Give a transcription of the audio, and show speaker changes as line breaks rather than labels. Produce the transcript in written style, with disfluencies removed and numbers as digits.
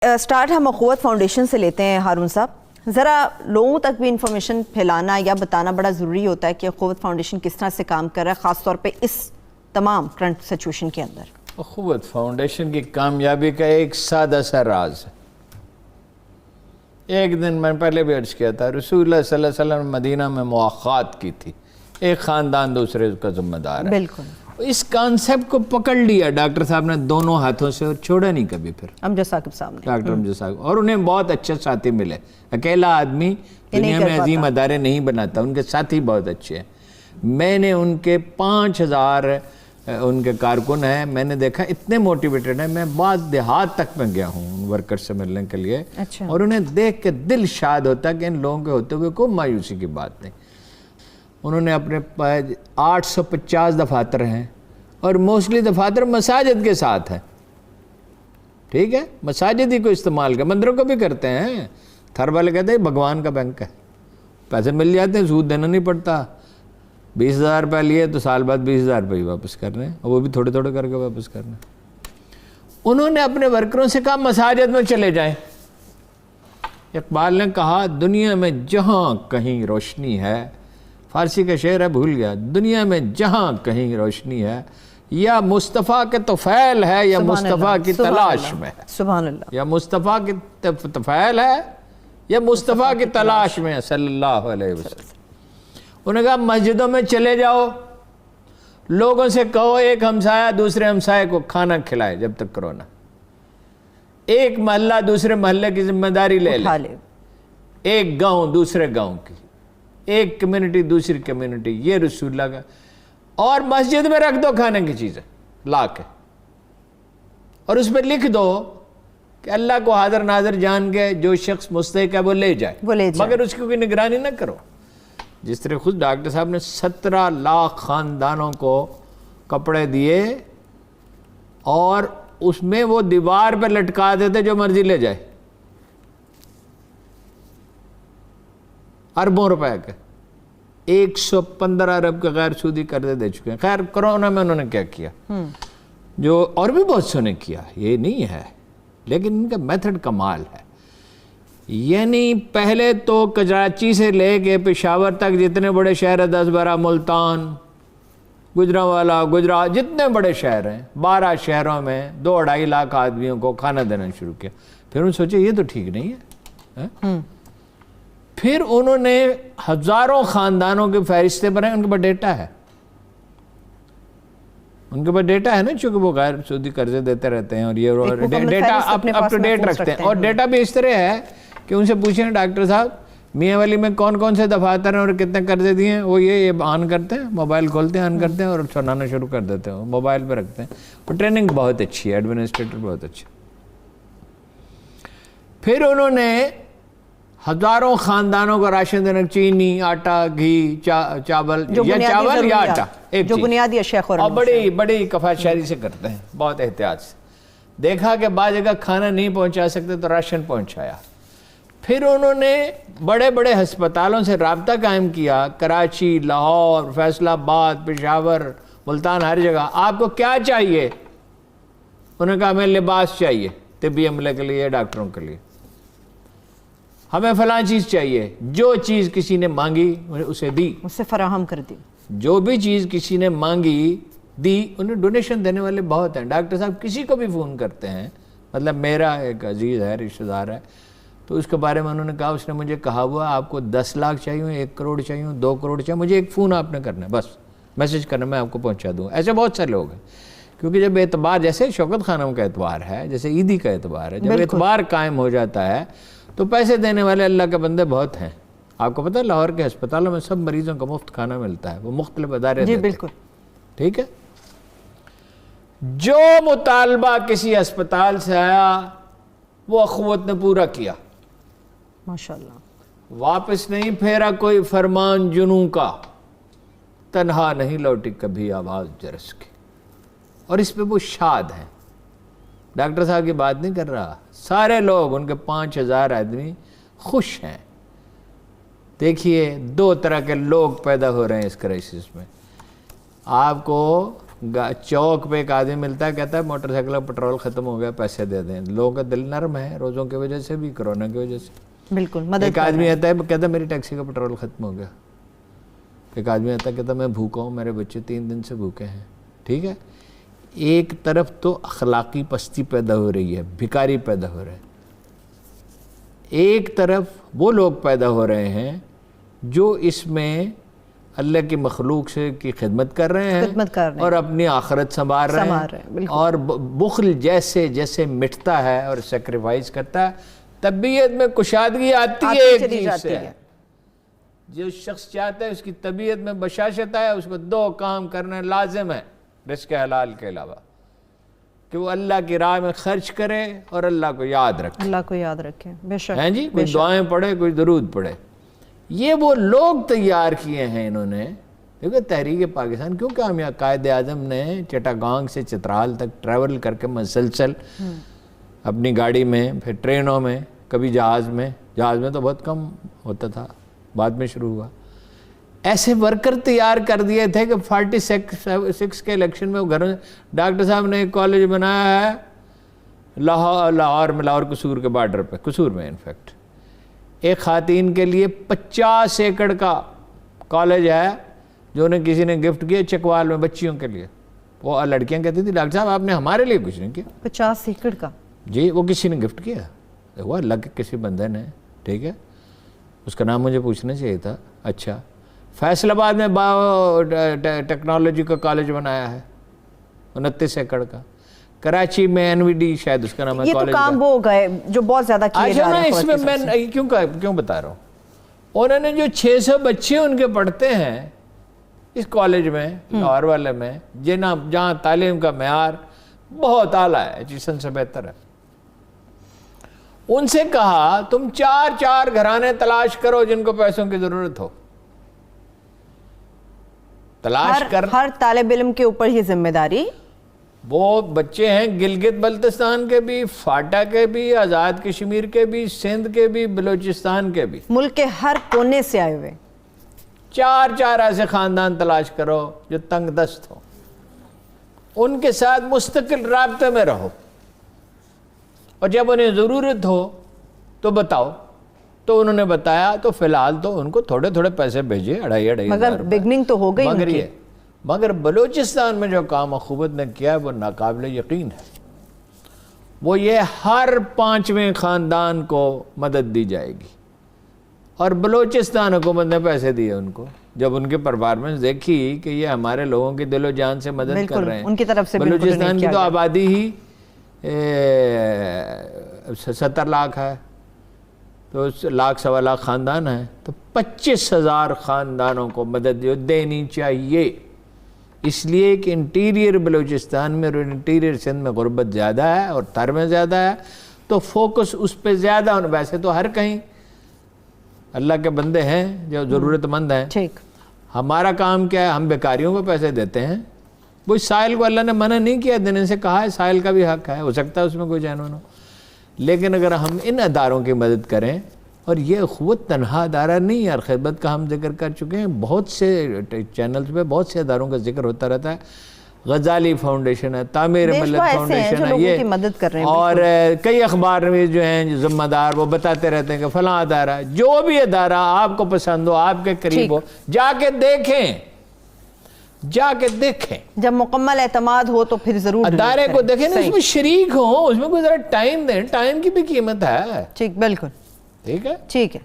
Start ہم اخوت foundation سے لیتے ہیں ہارون صاحب، ذرا لوگوں تک بھی انفارمیشن پھیلانا یا بتانا بڑا ضروری ہوتا ہے کہ اخوت فاؤنڈیشن کس طرح سے کام کر رہا ہے، خاص طور پہ اس تمام کرنٹ سچویشن کے اندر۔
اخوت فاؤنڈیشن کی کامیابی کا ایک سادہ سا راز ہے۔ ایک دن میں پہلے بھی عرض کیا تھا، رسول اللہ صلی اللہ علیہ وسلم نے مدینہ میں مواخات کی تھی، ایک خاندان دوسرے کا ذمہ دار ہے۔
بالکل
اس کانسیپٹ کو پکڑ لیا ڈاکٹر صاحب نے دونوں ہاتھوں سے اور چھوڑا نہیں کبھی پھر
امجد ثاقب صاحب نے،
ڈاکٹر امجد صاحب، اور انہیں بہت اچھے ساتھی ملے۔ اکیلا آدمی دنیا میں عظیم ادارے نہیں بناتا، ان کے ساتھی بہت اچھے ہیں۔ میں نے ان کے 5000 ان کے کارکن ہیں، میں نے دیکھا اتنے موٹیویٹڈ ہیں۔ میں بعض دیہات تک میں گیا ہوں ان ورکر سے ملنے کے لیے، اور انہیں دیکھ کے دل شاد ہوتا ہے کہ ان لوگوں کے ہوتے ہوئے کوئی مایوسی کی بات نہیں۔ انہوں نے اپنے 850 دفاتر ہیں، اور موسٹلی دفاتر مساجد کے ساتھ ہیں، ٹھیک ہے، مساجد ہی کو استعمال کر، مندروں کو بھی کرتے ہیں۔ تھر والے کہتے ہیں بھگوان کا بینک ہے، پیسے مل جاتے ہیں، سود دینا نہیں پڑتا۔ 20,000 روپے لیے تو سال بعد 20,000 روپے واپس کرنے، اور وہ بھی تھوڑے تھوڑے کر کے واپس کرنے۔ انہوں نے اپنے ورکروں سے کہا مساجد میں چلے جائیں۔ اقبال نے کہا دنیا میں جہاں کہیں روشنی ہے، فارسی کا شعر ہے بھول گیا، دنیا میں جہاں کہیں روشنی ہے، یا مصطفیٰ کے طفیل ہے یا مصطفیٰ کی تلاش میں ہے۔
سبحان اللہ۔
یا مصطفیٰ کی طفیل ہے یا مصطفیٰ کی تلاش میں ہے صلی اللہ علیہ وسلم۔ انہوں نے کہا مسجدوں میں چلے جاؤ، لوگوں سے کہو ایک ہمسایہ دوسرے ہمسایہ کو کھانا کھلائے جب تک کرونا، ایک محلہ دوسرے محلے کی ذمہ داری لے لے، ایک گاؤں دوسرے گاؤں کی، ایک کمیونٹی دوسری کمیونٹی، یہ رسول اللہ کا۔ اور مسجد میں رکھ دو کھانے کی چیزیں لا کے، اور اس پہ لکھ دو کہ اللہ کو حاضر ناظر جان کے جو شخص مستحق ہے وہ لے جائے، مگر اس کی کوئی نگرانی نہ کرو۔ جس طرح خود ڈاکٹر صاحب نے 17 لاکھ خاندانوں کو کپڑے دیے، اور اس میں وہ دیوار پہ لٹکا دیتے جو مرضی لے جائے، اربوں روپے کے، 115 ارب کے غیر سودی قرضے دے چکے ہیں۔ خیر کرونا میں انہوں نے کیا کیا، جو اور بھی بہت سو نے کیا، یہ نہیں ہے، لیکن ان کا میتھڈ کمال ہے۔ یعنی پہلے تو کراچی سے لے کے پشاور تک جتنے بڑے شہر ہیں، 10 12 ملتان، گجرانوالا، گجرات، جتنے بڑے شہر ہیں، 12 شہروں میں 2-2.5 لاکھ آدمیوں کو کھانا دینا شروع کیا۔ پھر انہوں نے سوچے یہ تو ٹھیک نہیں ہے، پھر انہوں نے ہزاروں خاندانوں کے فہرستیں بنائے، ان کے پاس ڈیٹا ہے، ان کے پاس ڈیٹا ہے نا، چونکہ وہ غیر سودی قرضے دیتے رہتے ہیں، اور یہ ڈیٹا اپ ٹو ڈیٹ رکھتے ہیں۔ اور ڈیٹا بھی اس طرح ہے کہ ان سے پوچھیں ڈاکٹر صاحب میاں والی میں کون کون سے دفاتر ہیں اور کتنے قرضے دیے ہیں، وہ یہ آن کرتے ہیں، موبائل کھولتے ہیں، آن کرتے ہیں اور سنانا شروع کر دیتے ہیں، موبائل پہ رکھتے ہیں۔ اور ٹریننگ بہت اچھی ہے، ایڈمنسٹریٹر بہت اچھے۔ پھر انہوں نے ہزاروں خاندانوں کو راشن دینا، چینی، آٹا، گھی، چاول یا آٹا،
جو بنیادی اشیاء،
اور بڑی کفایت شہری سے کرتے ہیں، بہت احتیاط سے۔ دیکھا کہ بعض جگہ کھانا نہیں پہنچا سکتے تو راشن پہنچایا۔ پھر انہوں نے بڑے بڑے ہسپتالوں سے رابطہ قائم کیا، کراچی، لاہور، فیصل آباد، پشاور، ملتان، ہر جگہ۔ آپ کو کیا چاہیے؟ انہوں نے کہا ہمیں لباس چاہیے طبی عملے کے لیے، ڈاکٹروں کے لیے، ہمیں فلاں چیز چاہیے۔ جو چیز کسی نے مانگی اسے دی،
اسے فراہم کر دی۔
جو بھی چیز کسی نے مانگی دی۔ انہیں ڈونیشن دینے والے بہت ہیں۔ ڈاکٹر صاحب کسی کو بھی فون کرتے ہیں، مطلب میرا ایک عزیز ہے، رشتہ دار ہے، تو اس کے بارے میں انہوں نے کہا، اس نے مجھے کہا ہوا آپ کو 10 لاکھ چاہیے، 1 کروڑ چاہیے، 2 کروڑ چاہیے، مجھے ایک فون آپ نے کرنا ہے، بس میسج کرنا، میں آپ کو پہنچا دوں۔ ایسے بہت سے لوگ ہیں، کیونکہ جب اعتبار، جیسے شوکت خانم کا اعتبار ہے، جیسے عیدی کا اعتبار ہے، جب اعتبار قائم ہو جاتا ہے تو پیسے دینے والے اللہ کے بندے بہت ہیں۔ آپ کو پتہ ہے لاہور کے ہسپتالوں میں سب مریضوں کو مفت کھانا ملتا ہے، وہ مختلف ادارے دیتے ہیں،
بالکل
ٹھیک ہے۔ جو مطالبہ کسی ہسپتال سے آیا وہ اخوت نے پورا کیا،
ماشاءاللہ،
واپس نہیں پھیرا کوئی فرمان جنوں کا، تنہا نہیں لوٹی کبھی آواز جرس کی۔ اور اس پہ وہ شاد ہیں، ڈاکٹر صاحب کی بات نہیں کر رہا، سارے لوگ، ان کے 5000 آدمی خوش ہیں۔ دیکھیے 2 طرح کے لوگ پیدا ہو رہے ہیں اس کرائسس میں۔ آپ کو چوک پہ ایک آدمی ملتا ہے, کہتا ہے موٹر سائیکل کا پٹرول ختم ہو گیا, پیسے دے دیں. لوگوں کا دل نرم ہے, روزوں کی وجہ سے بھی, کرونا کی وجہ سے.
بالکل مدد.
ایک آدمی آتا ہے کہتا ہے میری ٹیکسی کا پٹرول ختم ہو گیا. ایک آدمی آتا ہے کہتا ہے میں بھوکا ہوں, میرے بچے 3 دن سے بھوکے ہیں. ٹھیک ہے, ایک طرف تو اخلاقی پستی پیدا ہو رہی ہے, بھکاری پیدا ہو رہے ہیں, ایک طرف وہ لوگ پیدا ہو رہے ہیں جو اس میں اللہ کی مخلوق سے کی خدمت کر رہے ہیں اور اپنی آخرت سنبھال رہے ہیں, اور بخل جیسے جیسے مٹتا ہے اور سیکریفائز کرتا ہے, طبیعت میں کشادگی آتی ہے. ایک چیز سے جو شخص چاہتا ہے اس کی طبیعت میں بشاشت ہے, اس کو 2 کام کرنا لازم ہے رزق حلال کے علاوہ, کہ وہ اللہ کی راہ میں خرچ کرے اور اللہ کو یاد رکھے.
اللہ کو یاد رکھے, بے شک.
ہیں جی, کوئی دعائیں پڑھے, کوئی درود پڑھے. یہ وہ لوگ تیار کیے ہیں انہوں نے. دیکھو تحریک پاکستان کیوں کامیاب, قائد اعظم نے چٹاگانگ سے چترال تک ٹریول کر کے مسلسل اپنی گاڑی میں, پھر ٹرینوں میں, کبھی جہاز میں تو بہت کم ہوتا تھا, بعد میں شروع ہوا, ایسے ورکر تیار کر دیے تھے کہ 46 کے الیکشن میں وہ گھروں. ڈاکٹر صاحب نے ایک کالج بنایا ہے لاہور میں, لاہور قصور کے بارڈر پہ, قصور میں انفیکٹ, ایک خواتین کے لیے 50 ایکڑ کا کالج ہے جو انہیں کسی نے گفٹ کیا چکوال میں بچیوں کے لیے. وہ لڑکیاں کہتی تھی ڈاکٹر صاحب آپ نے ہمارے لیے کچھ نہیں کیا.
50 ایکڑ کا
کسی نے گفٹ کیا, وہ اللہ کے کسی بندے نے. ٹھیک ہے, اس کا نام مجھے پوچھنا چاہیے تھا. اچھا, فیصل آباد میں ٹیکنالوجی کا کالج بنایا ہے 29 ایکڑ کا. کراچی میں NVD شاید اس کا نام ہے
یہ تو کام وہ گئے جو بہت زیادہ کیے جا رہے ہیں.
اس میں میں کیوں بتا رہا ہوں, انہوں نے جو 600 بچے ان کے پڑھتے ہیں اس کالج میں, لاہور والے میں, جہاں تعلیم کا معیار بہت اعلیٰ ہے, ایجوکیشن سے بہتر ہے, ان سے کہا تم 4 گھرانے تلاش کرو جن کو پیسوں کی ضرورت ہو. تلاش کر,
ہر طالب علم کے اوپر یہ ذمہ داری.
وہ بچے ہیں گلگت بلتستان کے بھی, فاٹا کے بھی, آزاد کشمیر کے بھی, سندھ کے بھی, بلوچستان کے بھی,
ملک کے ہر کونے سے آئے ہوئے.
4 ایسے خاندان تلاش کرو جو تنگ دست ہو, ان کے ساتھ مستقل رابطے میں رہو, اور جب انہیں ضرورت ہو تو بتاؤ. تو انہوں نے بتایا, تو فی الحال تو ان کو تھوڑے تھوڑے پیسے 2,500
مگر بگننگ تو ہو گئی.
مگر بلوچستان میں جو کام اخوت نے کیا ہے وہ ناقابل یقین ہے. وہ یہ ہر 5ویں خاندان کو مدد دی جائے گی, اور بلوچستان حکومت نے پیسے دیے ان کو. جب ان کے پرفارمنس دیکھی کہ یہ ہمارے لوگوں کی دل و جان سے مدد کر رہے ہیں,
ان کی طرف سے
بلوچستان کی تو آبادی ہی 70 لاکھ ہے, تو 1,00,000-1.25 لاکھ خاندان ہیں, تو 25,000 خاندانوں کو مدد دینی چاہیے. اس لیے کہ انٹیریئر بلوچستان میں اور انٹیریئر سندھ میں غربت زیادہ ہے اور ترمیں زیادہ ہے, تو فوکس اس پہ زیادہ ہونا. ویسے تو ہر کہیں اللہ کے بندے ہیں جو ضرورت مند ہیں. ہمارا کام کیا ہے, ہم بیکاریوں کو پیسے دیتے ہیں. وہ سائل کو اللہ نے منع نہیں کیا دینے سے, کہا ہے سائل کا بھی حق ہے, ہو سکتا ہے اس میں کوئی جانون ہو, لیکن اگر ہم ان اداروں کی مدد کریں, اور یہ اخوت تنہا ادارہ نہیں ہے, خدمت کا ہم ذکر کر چکے ہیں, بہت سے چینلز پہ بہت سے اداروں کا ذکر ہوتا رہتا ہے. غزالی فاؤنڈیشن ہے, تعمیر ملت فاؤنڈیشن ہے, یہ اور کئی اخبار میں جو ہیں ذمہ دار وہ بتاتے رہتے ہیں کہ فلاں ادارہ. جو بھی ادارہ آپ کو پسند ہو, آپ کے قریب ہو, جا کے دیکھیں.
جب مکمل اعتماد ہو تو پھر ضرور
ادارے کو دیکھیں, اس میں شریک ہوں, اس میں کوئی ذرا ٹائم دیں, ٹائم کی بھی قیمت ہے.
ٹھیک, بالکل
ٹھیک ہے.
ٹھیک ہے.